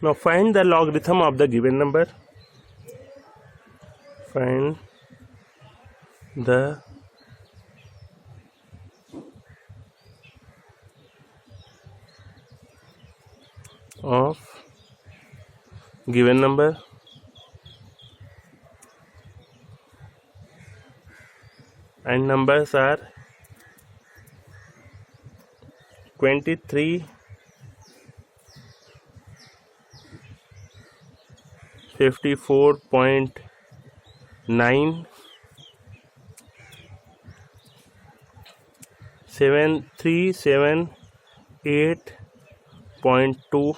Now find the logarithm of the given number. Find the of given number and numbers are 23, 54.9, 7378.2,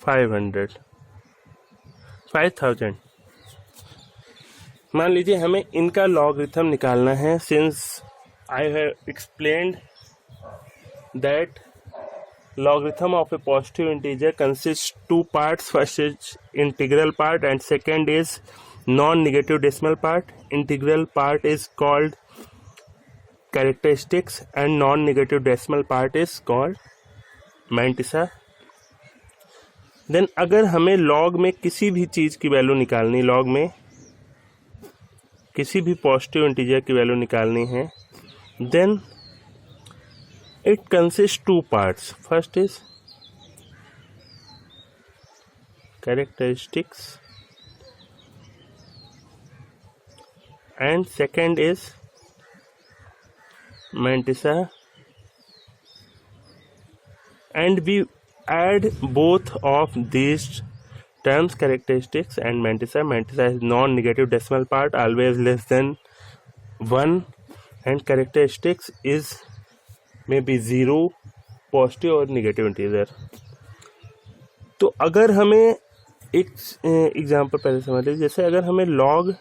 500, 5000। मान लीजिए हमें इनका logarithm निकालना है। Since I have explained that logarithm of a positive integer consists two parts. First is integral part and second is non-negative decimal part. Integral part is called characteristics and non-negative decimal part is called mantissa. Then अगर हमें log में किसी भी चीज की value निकालनी, log में किसी भी पॉजिटिव इंटीजर की वैल्यू निकालनी है, then it consists two parts. First is characteristics and second is mantissa, and we add both of these terms, characteristics and mantissa. Mantissa is non-negative decimal part, always less than 1, and characteristics is maybe 0, positive और negative integer. तो अगर हमें एक example पहले समझ लीजिए, जैसे अगर हमें log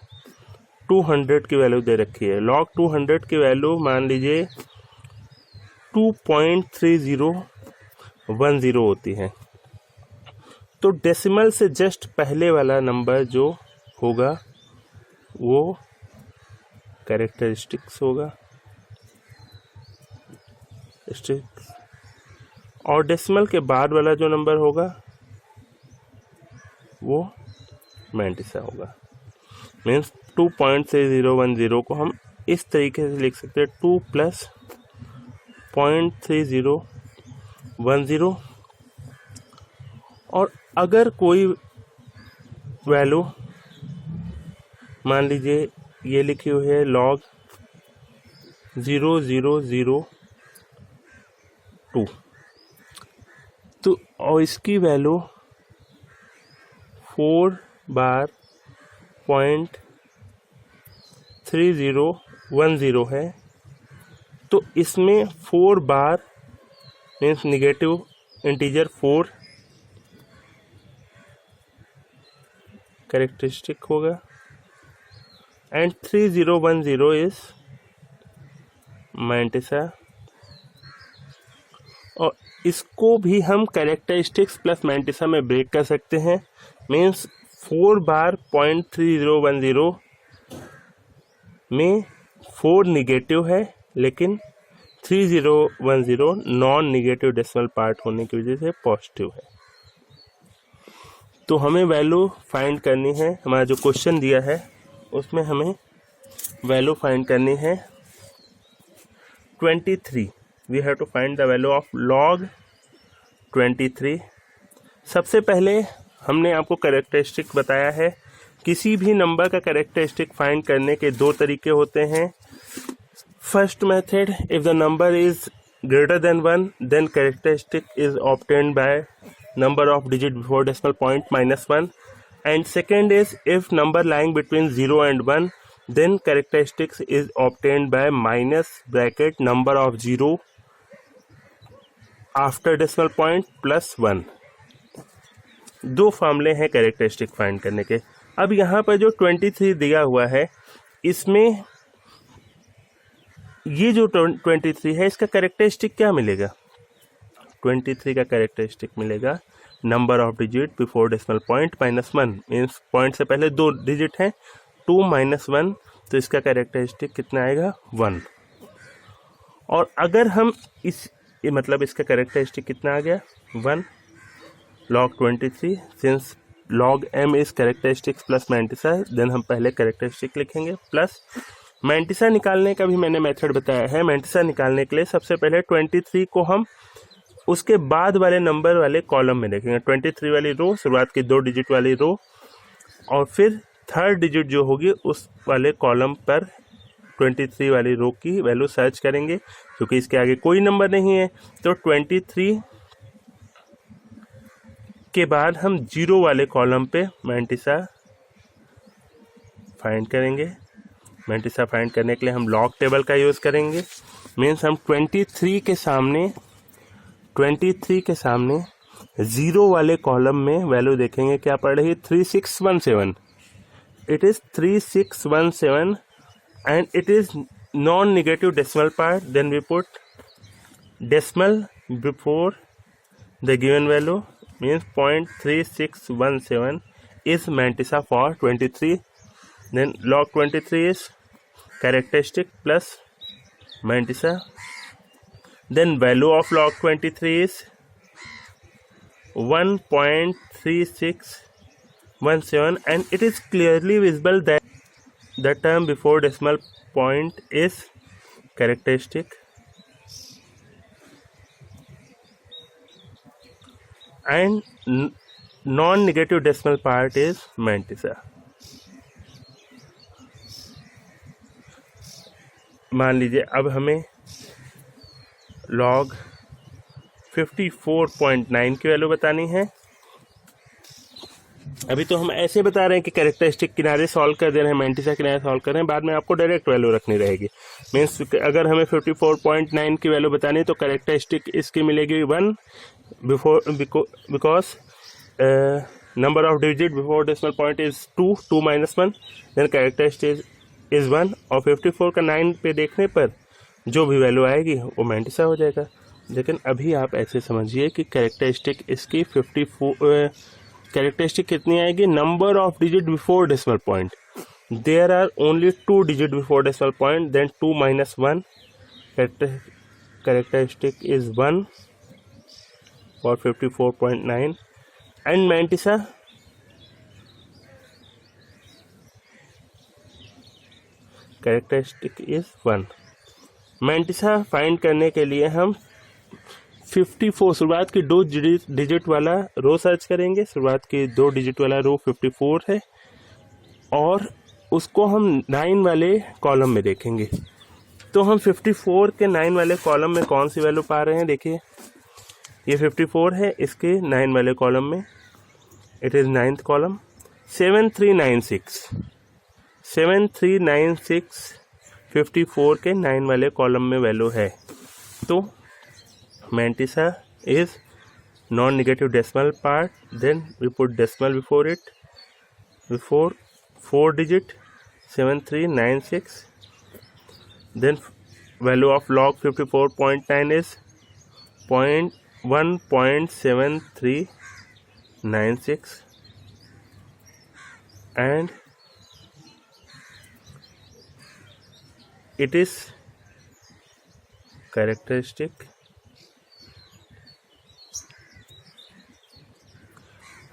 200 की वैल्यू दे रखी है, log 200 की वैल्यू मान लीजिए 2.3010 होती है, तो डेसिमल से जस्ट पहले वाला नंबर जो होगा वो कैरेक्टरिस्टिक्स होगा, और डेसिमल के बाद वाला जो नंबर होगा वो मैंटिसा होगा। मीन्स 2.3010 को हम इस तरीके से लिख सकते हैं 2 + 0.3010। और अगर कोई वैल्यू मान लीजिए ये लिखी हुई है log 0002, तो और इसकी वैल्यू 4 बार 0.3010 है, तो इसमें 4 बार मीन्स निगेटिव इंटीजर 4 कैरेक्टरिस्टिक होगा एंड 3010 इज मैंटिसा। और इसको भी हम कैरेक्टरिस्टिक्स प्लस मैंटिसा में ब्रेक कर सकते हैं। मीन्स 4 बार 0.3010 में 4 निगेटिव है, लेकिन 3010 नॉन निगेटिव डेसिमल पार्ट होने की वजह से पॉजिटिव है। तो हमें वैल्यू फाइंड करनी है। हमारा जो क्वेश्चन दिया है उसमें हमें वैल्यू फाइंड करनी है 23। We have to find the value of log 23। सबसे पहले हमने आपको कैरेक्टरिस्टिक बताया है। किसी भी नंबर का कैरेक्टरिस्टिक फाइंड करने के 2 तरीके होते हैं। First method, if the number is greater than 1 then characteristic is obtained by number of digit before decimal point -1, and second is if number lying between 0 and 1 then characteristics is obtained by minus bracket number of 0 after decimal point plus 1। 2 फॉर्मूले हैं characteristic find करने के। अब यहाँ पर जो 23 दिया हुआ है, इसमें ये जो 23 है इसका कैरेक्टरिस्टिक क्या मिलेगा? 23 का कैरेक्टरिस्टिक मिलेगा number of digit before decimal point -1। Means point से पहले 2 डिजिट हैं, 2 - 1, तो इसका कैरेक्टरिस्टिक कितना आएगा? 1। और अगर हम ये मतलब इसका कैरेक्टरिस्टिक कितना आ गया 1 log 23 since log m is characteristics plus mantissa, then हम पहले कैरेक्टरिस्टिक लिखेंगे प्लस मैंटिसा निकालने का भी मैंने मेथड बताया है। मैंटिसा निकालने के लिए सबसे पहले 23 को हम उसके बाद वाले नंबर वाले कॉलम में देखेंगे। 23 वाली रो, शुरुआत की 2 डिजिट वाली रो, और फिर थर्ड डिजिट जो होगी उस वाले कॉलम पर 23 वाली रो की वैल्यू सर्च करेंगे, क्योंकि इसके आगे कोई नंबर नहीं है। तो 23 के बाद हम 0 वाले कॉलम पे मैंटिसा फाइंड करेंगे। मैंटिसा फाइंड करने के लिए हम लॉग टेबल का यूज़ करेंगे। मीन्स हम 23 के सामने 0 वाले कॉलम में वैल्यू देखेंगे क्या पड़ रही है 3617। It is 3617 and it is non-negative decimal part, then we put decimal before the given value, means 0.3617 is Mantissa for 23. Then log 23 is characteristic plus Mantissa. Then value of log 23 is 1.3617 and it is clearly visible that the term before decimal point is characteristic and non-negative decimal part is Mantissa. मान लीजिए अब हमें log 54.9 की value बतानी है। अभी तो हम ऐसे बता रहे हैं कि कैरेक्टरिस्टिक किनारे सॉल्व कर दे रहे हैं, मैंटिसा किनारे सॉल्व कर रहे हैं, बाद में आपको डायरेक्ट वैल्यू रखनी रहेगी। मीन्स अगर हमें 54.9 की वैल्यू बतानी है तो कैरेक्टरिस्टिक इसकी मिलेगी 1 before, because number of digit before decimal point is 2 minus 1, then characteristic is 1, और 54 का 9 पे देखने पर जो भी वैल्यू आएगी वो मैंटिसा हो जाएगा। लेकिन अभी आप ऐसे समझिए कि कैरेक्टरिस्टिक इसकी 54 कैरेक्टरिस्टिक कितनी आएगी, number of digit before decimal point, there are only 2 digit before decimal point, then 2 minus 1, characteristic is 1 for 54.9 and Mantissa characteristic is 1। Mantissa find करने के लिए हम 54 शुरुआत की 2 डिजिट वाला रो सर्च करेंगे। शुरुआत की 2 डिजिट वाला रो 54 है और उसको हम 9 वाले कॉलम में देखेंगे। तो हम 54 के 9 वाले कॉलम में कौन सी वैल्यू पा रहे हैं, देखिए ये 54 है, इसके 9 वाले कॉलम में इट इज़ 9th कॉलम 7396 54 के 9 वाले कॉलम में वैल्यू है। तो Mantissa is non-negative decimal part, then we put decimal before it, before 4 digit 7396, then value of log 54.9 is 1.7396 and it is characteristic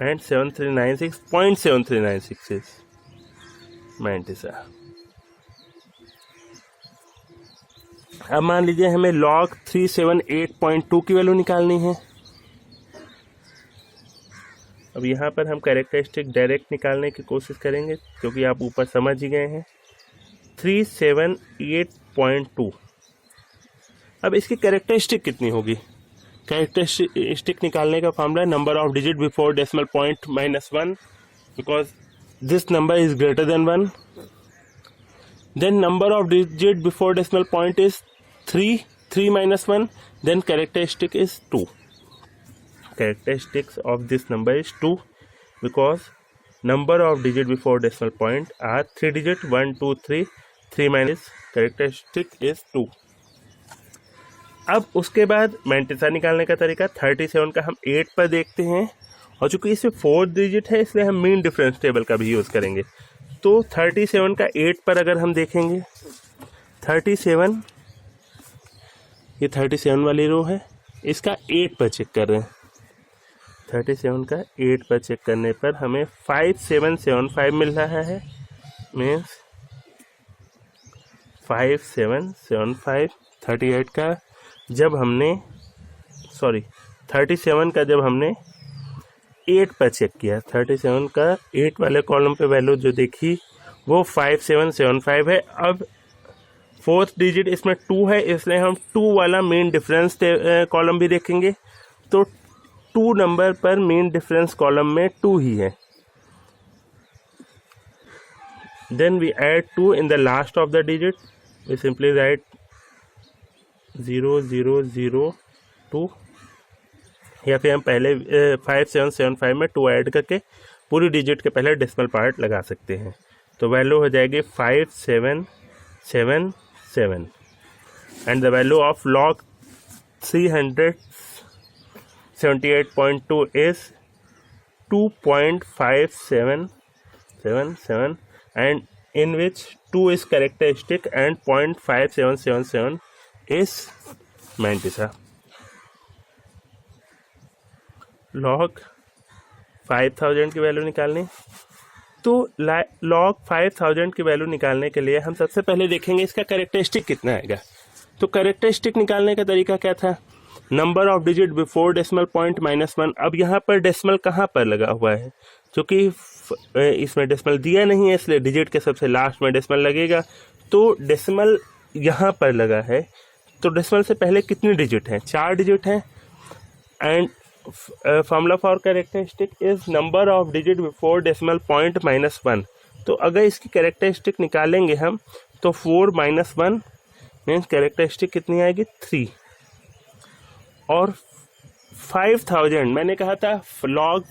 and 7396.7396 is Mantissa। अब मान लीजिए हमें log 378.2 की वैल्यू निकालनी है। अब यहाँ पर हम कैरेक्टरिस्टिक डायरेक्ट निकालने की कोशिश करेंगे, क्योंकि आप ऊपर समझ ही गए हैं 378.2। अब इसकी कैरेक्टरिस्टिक कितनी होगी, कैरेक्टरिस्टिक निकालने का formula number of digit before decimal point -1, because this number is greater than 1, then number of digit before decimal point is 3 minus 1, then characteristic is 2. Characteristics of this number is 2 because number of digit before decimal point are 3 digit 1 2 3 3 minus characteristic is 2। अब उसके बाद mantissa निकालने का तरीका 37 का हम 8 पर देखते हैं, और चूंकि इसमें 4 डिजिट है इसलिए हम मीन डिफरेंस टेबल का भी यूज़ करेंगे। तो 37 का 8 पर अगर हम देखेंगे 37, ये 37 वाली रो है, इसका 8 पर चेक कर रहे हैं, 37 का 8 पर चेक करने पर हमें 5775 मिल रहा है। मीन्स 5775 38 का जब हमने 37 का जब हमने 8 पर चेक किया, 37 का 8 वाले कॉलम पे वैल्यू जो देखी वो 5775 है। अब फोर्थ डिजिट इसमें 2 है, इसलिए हम 2 वाला मेन डिफरेंस कॉलम भी देखेंगे। तो 2 नंबर पर मेन डिफरेंस कॉलम में 2 ही है। Then we add 2 in the last of the digit, we simply write 0002, या फिर हम पहले 5775 में 2 ऐड करके पूरी डिजिट के पहले डेसिमल पार्ट लगा सकते हैं। तो वैल्यू हो जाएगी 5777 and the value of log 378.2 is 2.5777 and in which 2 is characteristic and 0.5777 is Mantissa. log 5000 की वैल्यू निकालनी, तो log 5000 की वैल्यू निकालने के लिए हम सबसे पहले देखेंगे इसका कैरेक्टरिस्टिक कितना आएगा। तो कैरेक्टरिस्टिक निकालने का तरीका क्या था, number of digit before decimal point -1। अब यहाँ पर डेसिमल कहाँ पर लगा हुआ है, क्योंकि इसमें डेसिमल दिया नहीं है इसलिए डिजिट के सबसे लास्ट में डेसिमल लगेगा। तो डेसिमल यहाँ पर लगा है, तो डेसिमल से पहले कितनी डिजिट हैं, 4 डिजिट हैं। And formula for characteristic is number of digit before decimal point -1। तो अगर इसकी कैरेक्टरिस्टिक निकालेंगे हम तो 4 - 1 मीन्स कैरेक्टरिस्टिक कितनी आएगी 3। और 5000 मैंने कहा था लॉग,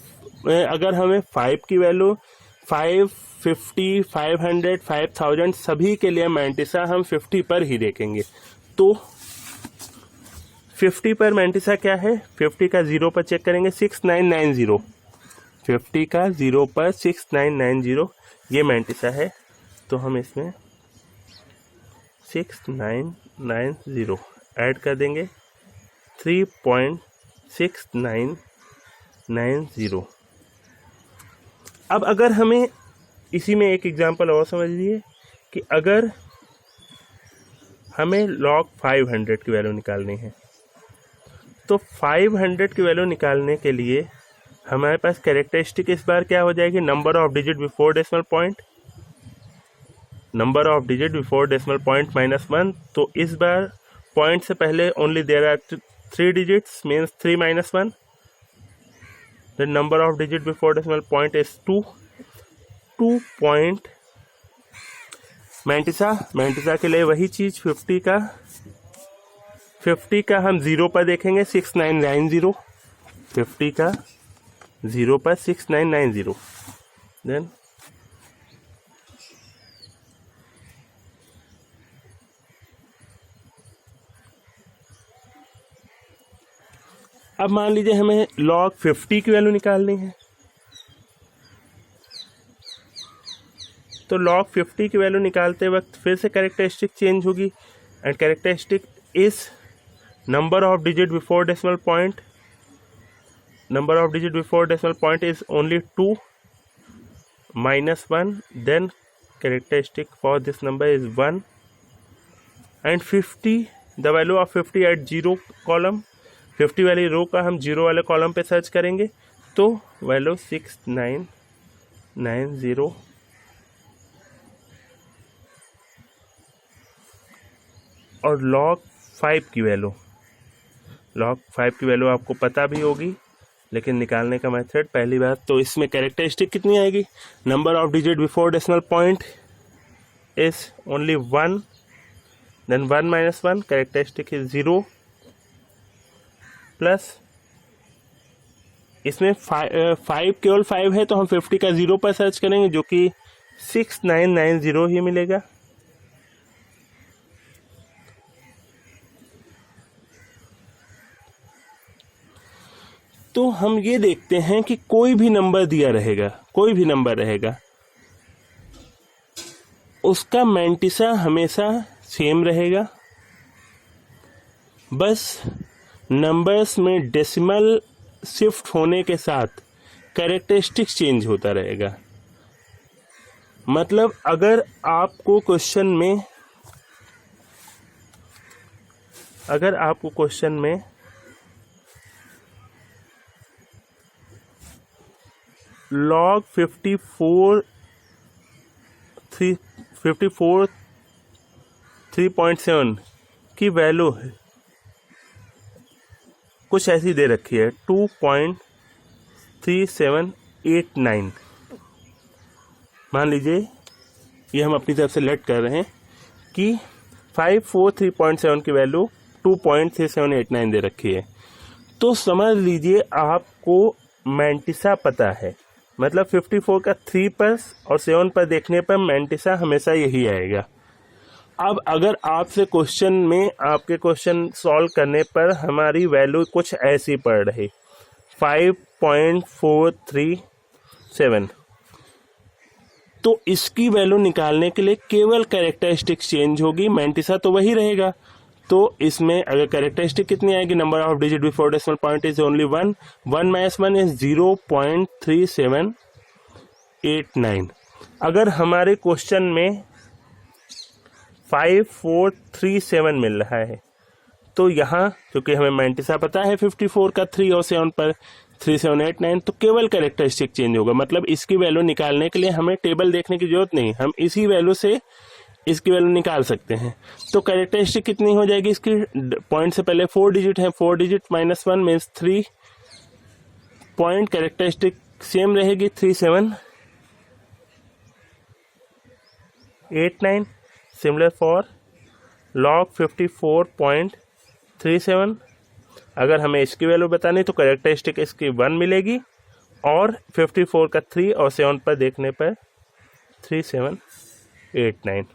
अगर हमें 5 की वैल्यू 5, 50, 500, 5000 सभी के लिए मैंटिसा हम 50 पर ही देखेंगे। तो 50 पर मैंटिसा क्या है, 50 का 0 पर चेक करेंगे 6990, 50 का 0 पर 6990 ये मैंटिसा है। तो हम इसमें 6990 ऐड कर देंगे 3.6990। अब अगर हमें इसी में एक एग्जांपल और समझ लीजिए कि अगर हमें log 500 की वैल्यू निकालनी है, तो 500 की वैल्यू निकालने के लिए हमारे पास कैरेक्टरिस्टिक इस बार क्या हो जाएगी, number of digit before decimal point, number of digit before decimal point -1। तो इस बार पॉइंट से पहले only there are 3 digits means 3 - 1. The number of digit before decimal point is 2. 2 point mantissa के लिए वही चीज 50 का हम 0 पर देखेंगे 6990, 50 का 0 पर 6990। देन अब मान लीजिए हमें log 50 की वैल्यू निकालनी है, तो log 50 की वैल्यू निकालते वक्त फिर से कैरेक्टरिस्टिक चेंज होगी and characteristic is number of digit before decimal point, number of digit before decimal point is only 2 - 1, then characteristic for this number is 1 and 50 the value of 50 at 0 column, 50 वाली रो का हम 0 वाले column पे search करेंगे तो value 6990 और log 5 की value, log 5 की वैल्यू आपको पता भी होगी, लेकिन निकालने का मेथड पहली बात तो इसमें कैरेक्टरिस्टिक कितनी आएगी, number of digit before decimal point is only 1, then 1 - 1 characteristic is 0 plus इसमें 5 केवल 5 है तो हम 50 का 0 पर सर्च करेंगे जो कि 6990 ही मिलेगा। तो हम ये देखते हैं कि कोई भी नंबर दिया रहेगा, कोई भी नंबर रहेगा, उसका मैंटिसा हमेशा सेम रहेगा, बस नंबर्स में डेसिमल शिफ्ट होने के साथ कैरेक्टरिस्टिक्स चेंज होता रहेगा। मतलब अगर आपको क्वेश्चन में log 3.7 की वैल्यू कुछ ऐसी दे रखी है 2.3789, मान लीजिए ये हम अपनी तरफ से लेट कर रहे हैं कि 543.7 की वैल्यू 2.3789 दे रखी है। तो समझ लीजिए आपको मैंटिसा पता है, मतलब 54 का 3 पर और 7 पर देखने पर मैंटिसा हमेशा यही आएगा। अब अगर आपसे क्वेश्चन में आपके क्वेश्चन सॉल्व करने पर हमारी वैल्यू कुछ ऐसी पड़ रही 5.437, तो इसकी वैल्यू निकालने के लिए केवल कैरेक्टरिस्टिक्स चेंज होगी, मैंटिसा तो वही रहेगा। तो इसमें अगर कैरेक्टरिस्टिक कितनी आएगी, number of digit before decimal point is only 1, 1 - 1 is 0.3789। अगर हमारे क्वेश्चन में 5437 मिल रहा है तो यहाँ क्योंकि हमें मैंटिसा पता है 54 का 3 और 7 पर 3789, तो केवल कैरेक्टरिस्टिक चेंज होगा। मतलब इसकी वैल्यू निकालने के लिए हमें टेबल देखने की जरूरत नहीं, हम इसी वैल्यू से इसकी वैल्यू निकाल सकते हैं। तो कैरेक्टरिस्टिक कितनी हो जाएगी इसकी, पॉइंट से पहले 4 डिजिट है, 4 digit -1 means 3 point, characteristic same रहेगी 3789। सिमिलर फॉर log 54.37, अगर हमें इसकी वैल्यू बतानी तो कैरेक्टरिस्टिक इसकी 1 मिलेगी और 54 का 3 और 7 पर देखने पर 3789।